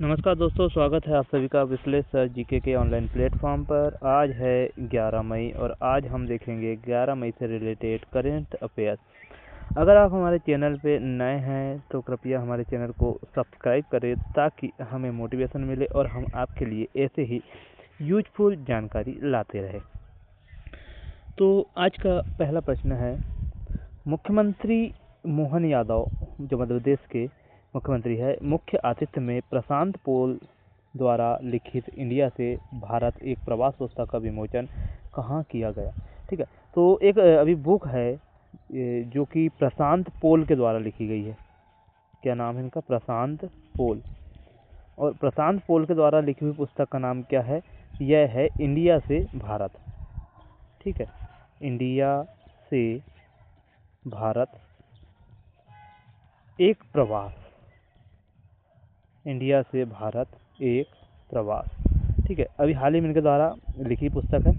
नमस्कार दोस्तों, स्वागत है आप सभी का विश्लेष सर जीके के ऑनलाइन प्लेटफॉर्म पर। आज है 11 मई और आज हम देखेंगे 11 मई से रिलेटेड करेंट अफेयर्स। अगर आप हमारे चैनल पे नए हैं तो कृपया हमारे चैनल को सब्सक्राइब करें ताकि हमें मोटिवेशन मिले और हम आपके लिए ऐसे ही यूजफुल जानकारी लाते रहे। तो आज का पहला प्रश्न है, मुख्यमंत्री मोहन यादव जो मध्य प्रदेश के मुख्यमंत्री है, मुख्य आतिथ्य में प्रशांत पोल द्वारा लिखित इंडिया से भारत एक प्रवास पुस्तक का विमोचन कहाँ किया गया। ठीक है, तो एक अभी बुक है जो कि प्रशांत पोल के द्वारा लिखी गई है। क्या नाम है इनका? प्रशांत पोल। और प्रशांत पोल के द्वारा लिखी हुई पुस्तक का नाम क्या है? यह है इंडिया से भारत। ठीक है, इंडिया से भारत एक प्रवास। इंडिया से भारत एक प्रवास। ठीक है, अभी हाल ही में इनके द्वारा लिखी पुस्तक है।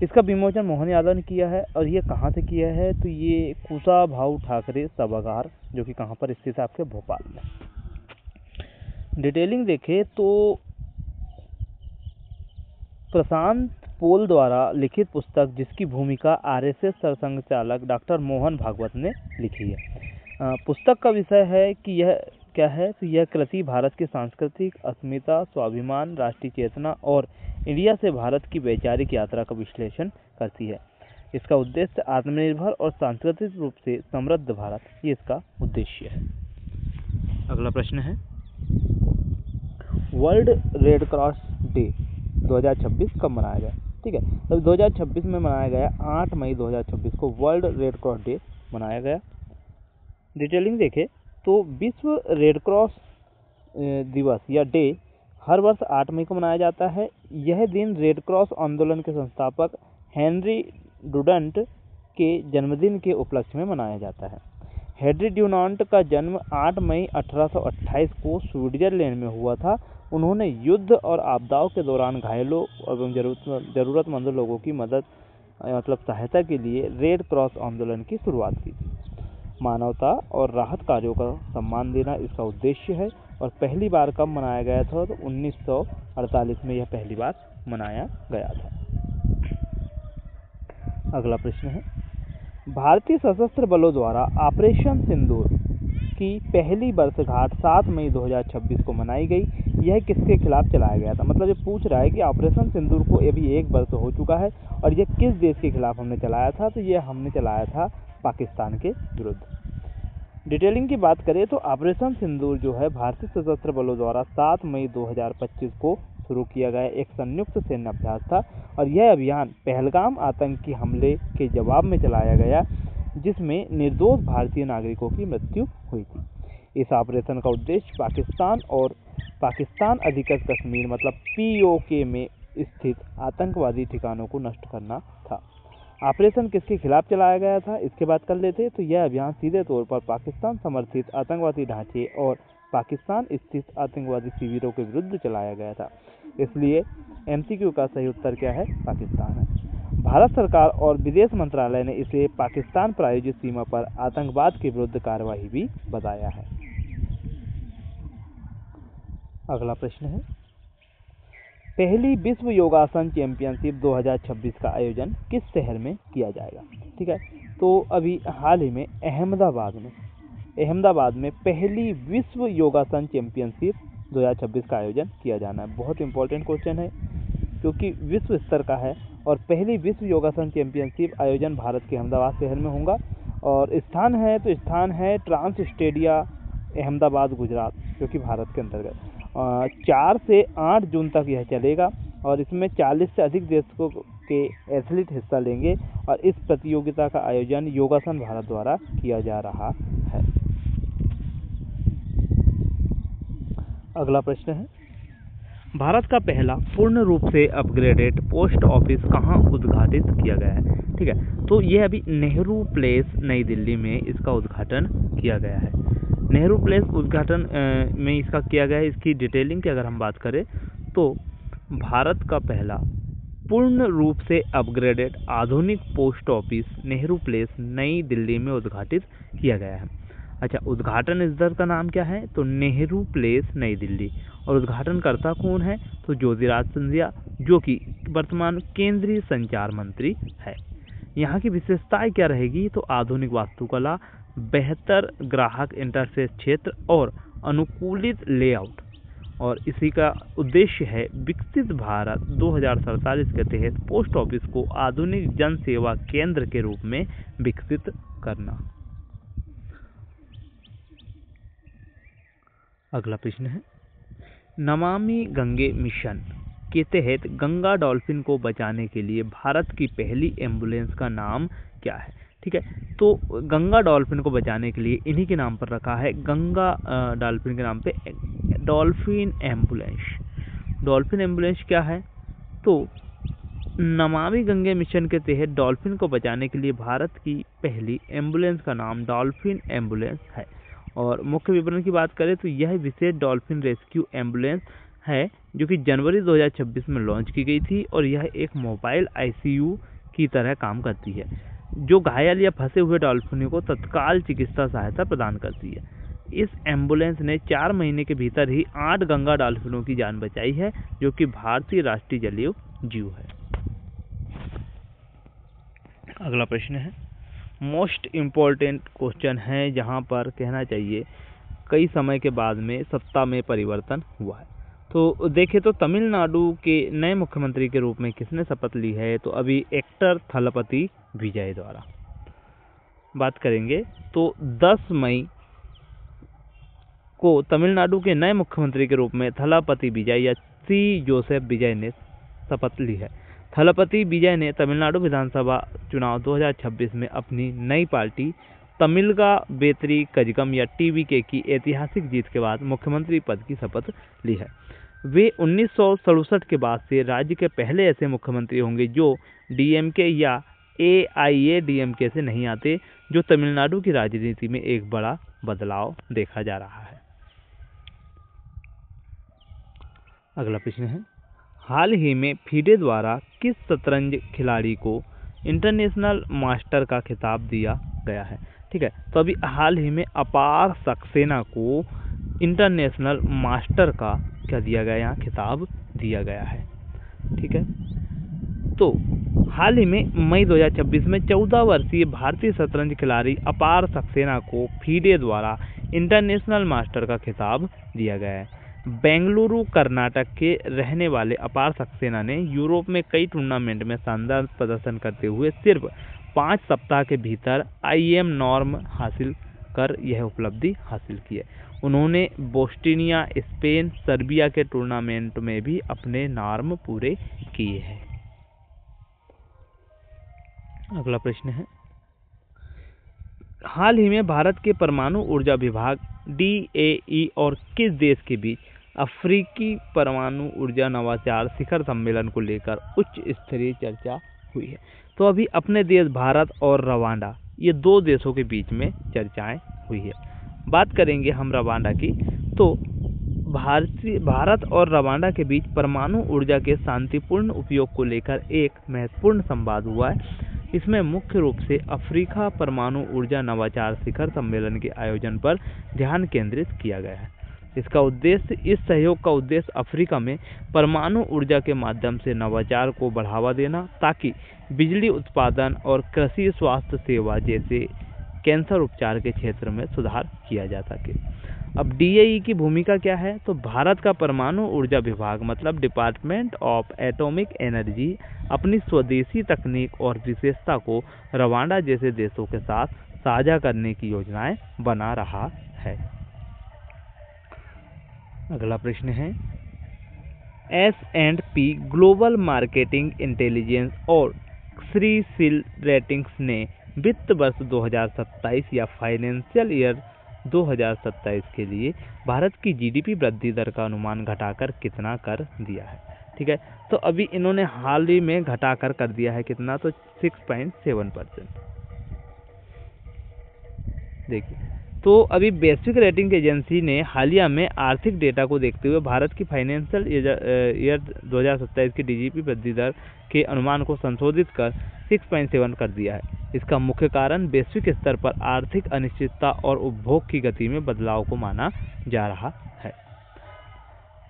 इसका विमोचन मोहन यादव ने किया है और ये कहाँ से किया है? तो ये कुशाभाऊ ठाकरे सभागार, जो कि कहाँ पर स्थित है? आपके भोपाल में। डिटेलिंग देखें तो प्रशांत पोल द्वारा लिखित पुस्तक जिसकी भूमिका आरएसएस सरसंघ चालक डॉक्टर मोहन भागवत ने लिखी है। पुस्तक का विषय है कि यह क्या है? तो यह कृति भारत की सांस्कृतिक अस्मिता, स्वाभिमान, राष्ट्रीय चेतना और इंडिया से भारत की वैचारिक यात्रा का विश्लेषण करती है। इसका उद्देश्य आत्मनिर्भर और सांस्कृतिक रूप से समृद्ध भारत, ये इसका उद्देश्य है। अगला प्रश्न है, वर्ल्ड रेड क्रॉस डे 2026 कब मनाया गया? ठीक है, तो 2026 में मनाया गया 8 मई 2026 को वर्ल्ड रेड क्रॉस डे मनाया गया। डिटेलिंग देखें तो विश्व रेड क्रॉस दिवस या डे हर वर्ष 8 मई को मनाया जाता है। यह दिन रेड क्रॉस आंदोलन के संस्थापक हेनरी डुनान्ट के जन्मदिन के उपलक्ष्य में मनाया जाता है। हेनरी डुनान्ट का जन्म 8 मई 1828 को स्विट्जरलैंड में हुआ था। उन्होंने युद्ध और आपदाओं के दौरान घायलों एवं जरूरतमंद लोगों की मदद सहायता के लिए रेड क्रॉस आंदोलन की शुरुआत की थी। मानवता और राहत कार्यों का सम्मान देना इसका उद्देश्य है। और पहली बार कब मनाया गया था? तो 1948 में यह पहली बार मनाया गया था। अगला प्रश्न है, भारतीय सशस्त्र बलों द्वारा ऑपरेशन सिंदूर की पहली वर्षगांठ 7 मई 2026 को मनाई गई। यह किसके खिलाफ चलाया गया था? मतलब ये पूछ रहा है कि ऑपरेशन सिंदूर को अभी 1 वर्ष हो चुका है और यह किस देश के खिलाफ हमने चलाया था? तो यह हमने चलाया था पाकिस्तान के विरुद्ध। डिटेलिंग की बात करें तो ऑपरेशन सिंदूर जो है भारतीय सशस्त्र बलों द्वारा 7 मई 2025 को शुरू किया गया एक संयुक्त सैन्य अभ्यास था और यह अभियान पहलगाम आतंकी हमले के जवाब में चलाया गया, जिसमें निर्दोष भारतीय नागरिकों की मृत्यु हुई थी। इस ऑपरेशन का उद्देश्य पाकिस्तान और पाकिस्तान अधिकृत कश्मीर मतलब POK में स्थित आतंकवादी ठिकानों को नष्ट करना था। ऑपरेशन किसके खिलाफ चलाया गया था, इसके बात कर लेते हैं। तो यह अभियान सीधे तौर पर पाकिस्तान समर्थित आतंकवादी ढांचे और पाकिस्तान स्थित आतंकवादी शिविरों के विरुद्ध चलाया गया था। इसलिए MCQ का सही उत्तर क्या है? पाकिस्तान है। भारत सरकार और विदेश मंत्रालय ने इसे पाकिस्तान प्रायोजित सीमा पर आतंकवाद के विरुद्ध कार्रवाई भी बताया है। अगला प्रश्न है, पहली विश्व योगासन चैंपियनशिप 2026 का आयोजन किस शहर में किया जाएगा? ठीक है, तो अभी हाल ही में अहमदाबाद में पहली विश्व योगासन चैंपियनशिप 2026 का आयोजन किया जाना है। बहुत इंपॉर्टेंट क्वेश्चन है क्योंकि विश्व स्तर का है और पहली विश्व योगासन चैंपियनशिप आयोजन भारत के अहमदाबाद शहर में होगा। और स्थान है ट्रांस स्टेडिया अहमदाबाद गुजरात, जो कि भारत के अंतर्गत 4 से 8 जून तक यह चलेगा और इसमें 40 से अधिक देशों के एथलीट हिस्सा लेंगे और इस प्रतियोगिता का आयोजन योगासन भारत द्वारा किया जा रहा है। अगला प्रश्न है, भारत का पहला पूर्ण रूप से अपग्रेडेड पोस्ट ऑफिस कहाँ उद्घाटित किया गया है? ठीक है, तो यह अभी नेहरू प्लेस नई दिल्ली में इसका उद्घाटन किया गया है। नेहरू प्लेस उद्घाटन में इसका किया गया है। इसकी डिटेलिंग की अगर हम बात करें तो भारत का पहला पूर्ण रूप से अपग्रेडेड आधुनिक पोस्ट ऑफिस नेहरू प्लेस नई दिल्ली में उद्घाटित किया गया है। अच्छा, उद्घाटन स्थल का नाम क्या है? तो नेहरू प्लेस, नई दिल्ली। और उद्घाटनकर्ता कौन है? तो ज्योतिराज सिंधिया, जो कि वर्तमान केंद्रीय संचार मंत्री है। यहाँ की विशेषताएं क्या रहेगी? तो आधुनिक वास्तुकला, बेहतर ग्राहक इंटरफेस क्षेत्र और अनुकूलित लेआउट। और इसी का उद्देश्य है विकसित भारत 2047 के तहत पोस्ट ऑफिस को आधुनिक जन सेवा केंद्र के रूप में विकसित करना। अगला प्रश्न है, नमामि गंगे मिशन के तहत गंगा डॉल्फिन को बचाने के लिए भारत की पहली एम्बुलेंस का नाम क्या है? ठीक है, तो गंगा डॉल्फिन को बचाने के लिए इन्हीं के नाम पर रखा है, गंगा डॉल्फिन के नाम पे डॉल्फिन एम्बुलेंस। डॉल्फिन एम्बुलेंस क्या है? तो नमामि गंगे मिशन के तहत डॉल्फिन को बचाने के लिए भारत की पहली एम्बुलेंस का नाम डॉल्फिन एम्बुलेंस है। और मुख्य विवरण की बात करें तो यह विशेष डॉल्फिन रेस्क्यू एम्बुलेंस है जो कि जनवरी 2026 में लॉन्च की गई थी और यह एक मोबाइल आईसीयू की तरह काम करती है, जो घायल या फंसे हुए डॉल्फिनों को तत्काल चिकित्सा सहायता प्रदान करती है। इस एम्बुलेंस ने 4 महीने के भीतर ही 8 गंगा डॉल्फिनों की जान बचाई है, जो कि भारतीय राष्ट्रीय जलीय जीव है। अगला प्रश्न है, मोस्ट इम्पोर्टेंट क्वेश्चन है, जहां पर कहना चाहिए कई समय के बाद में सत्ता में परिवर्तन हुआ है। तो देखें तो तमिलनाडु के नए मुख्यमंत्री के रूप में किसने शपथ ली है? तो अभी एक्टर थलपति विजय द्वारा। बात करेंगे तो 10 मई को तमिलनाडु के नए मुख्यमंत्री के रूप में थलपति विजय या सी जोसेफ विजय ने शपथ ली है। थलपति विजय ने तमिलनाडु विधानसभा चुनाव 2026 में अपनी नई पार्टी तमिलगा बेतरी कजगम या टीवीके की ऐतिहासिक जीत के बाद मुख्यमंत्री पद की शपथ ली है। वे 1967 के बाद से राज्य के पहले ऐसे मुख्यमंत्री होंगे जो डीएमके या एआईएडीएमके से नहीं आते, जो तमिलनाडु की राजनीति में एक बड़ा बदलाव देखा जा रहा है। अगला प्रश्न है, हाल ही में फीडे द्वारा किस शतरंज खिलाड़ी को इंटरनेशनल मास्टर का खिताब दिया गया है? ठीक है, तो अभी हाल ही में अपार सक्सेना को इंटरनेशनल मास्टर का क्या दिया गया, यहाँ खिताब दिया गया है। ठीक है, तो हाल ही में मई 2026 में 14 वर्षीय भारतीय शतरंज खिलाड़ी अपार सक्सेना को फीडे द्वारा इंटरनेशनल मास्टर का खिताब दिया गया है। बेंगलुरु कर्नाटक के रहने वाले अपार सक्सेना ने यूरोप में कई टूर्नामेंट में शानदार प्रदर्शन करते हुए सिर्फ 5 सप्ताह के भीतर आईएम नॉर्म हासिल कर यह उपलब्धि हासिल की है। उन्होंने बोस्टोनिया, स्पेन, सर्बिया के टूर्नामेंट में भी अपने नॉर्म पूरे किए हैं। अगला प्रश्न है, हाल ही में भारत के परमाणु ऊर्जा विभाग DAE और किस देश के बीच अफ्रीकी परमाणु ऊर्जा नवाचार शिखर सम्मेलन को लेकर उच्च स्तरीय चर्चा हुई है? तो अभी अपने देश भारत और रवांडा, ये 2 देशों के बीच में चर्चाएं हुई है। बात करेंगे हम रवांडा की, तो भारत और रवांडा के बीच परमाणु ऊर्जा के शांतिपूर्ण उपयोग को लेकर एक महत्वपूर्ण संवाद हुआ है। इसमें मुख्य रूप से अफ्रीका परमाणु ऊर्जा नवाचार शिखर सम्मेलन के आयोजन पर ध्यान केंद्रित किया गया है। इस सहयोग का उद्देश्य अफ्रीका में परमाणु ऊर्जा के माध्यम से नवाचार को बढ़ावा देना, ताकि बिजली उत्पादन और कृषि स्वास्थ्य सेवा जैसे कैंसर उपचार के क्षेत्र में सुधार किया जा सके। अब DAE की भूमिका क्या है? तो भारत का परमाणु ऊर्जा विभाग मतलब डिपार्टमेंट ऑफ एटॉमिक एनर्जी अपनी स्वदेशी तकनीक और विशेषता को रवांडा जैसे देशों के साथ साझा करने की योजनाएं बना रहा है। अगला प्रश्न है, S&P ग्लोबल मार्केटिंग इंटेलिजेंस और CRISIL रेटिंग्स ने वित्त वर्ष 2027 या फाइनेंशियल ईयर 2027 के लिए भारत की GDP वृद्धि दर का अनुमान घटाकर कितना कर दिया है? ठीक है, तो अभी इन्होंने हाल ही में घटाकर कर दिया है कितना? तो 6.7%। देखिए तो अभी वैश्विक रेटिंग एजेंसी ने हालिया में आर्थिक डेटा को देखते हुए भारत की फाइनेंशियल ईयर 2027 की जीडीपी वृद्धि दर के अनुमान को संशोधित कर 6.7 कर दिया है। इसका मुख्य कारण वैश्विक स्तर पर आर्थिक अनिश्चितता और उपभोग की गति में बदलाव को माना जा रहा है।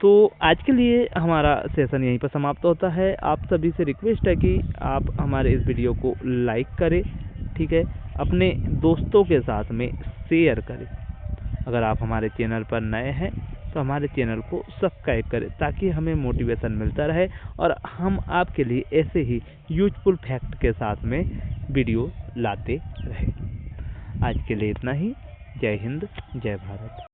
तो आज के लिए हमारा सेशन यहीं पर समाप्त होता है। आप सभी से रिक्वेस्ट है कि आप हमारे इस वीडियो को लाइक करें, ठीक है, अपने दोस्तों के साथ में शेयर करें। अगर आप हमारे चैनल पर नए हैं तो हमारे चैनल को सब्सक्राइब करें ताकि हमें मोटिवेशन मिलता रहे और हम आपके लिए ऐसे ही यूजफुल फैक्ट के साथ में वीडियो लाते रहें। आज के लिए इतना ही। जय हिंद, जय भारत।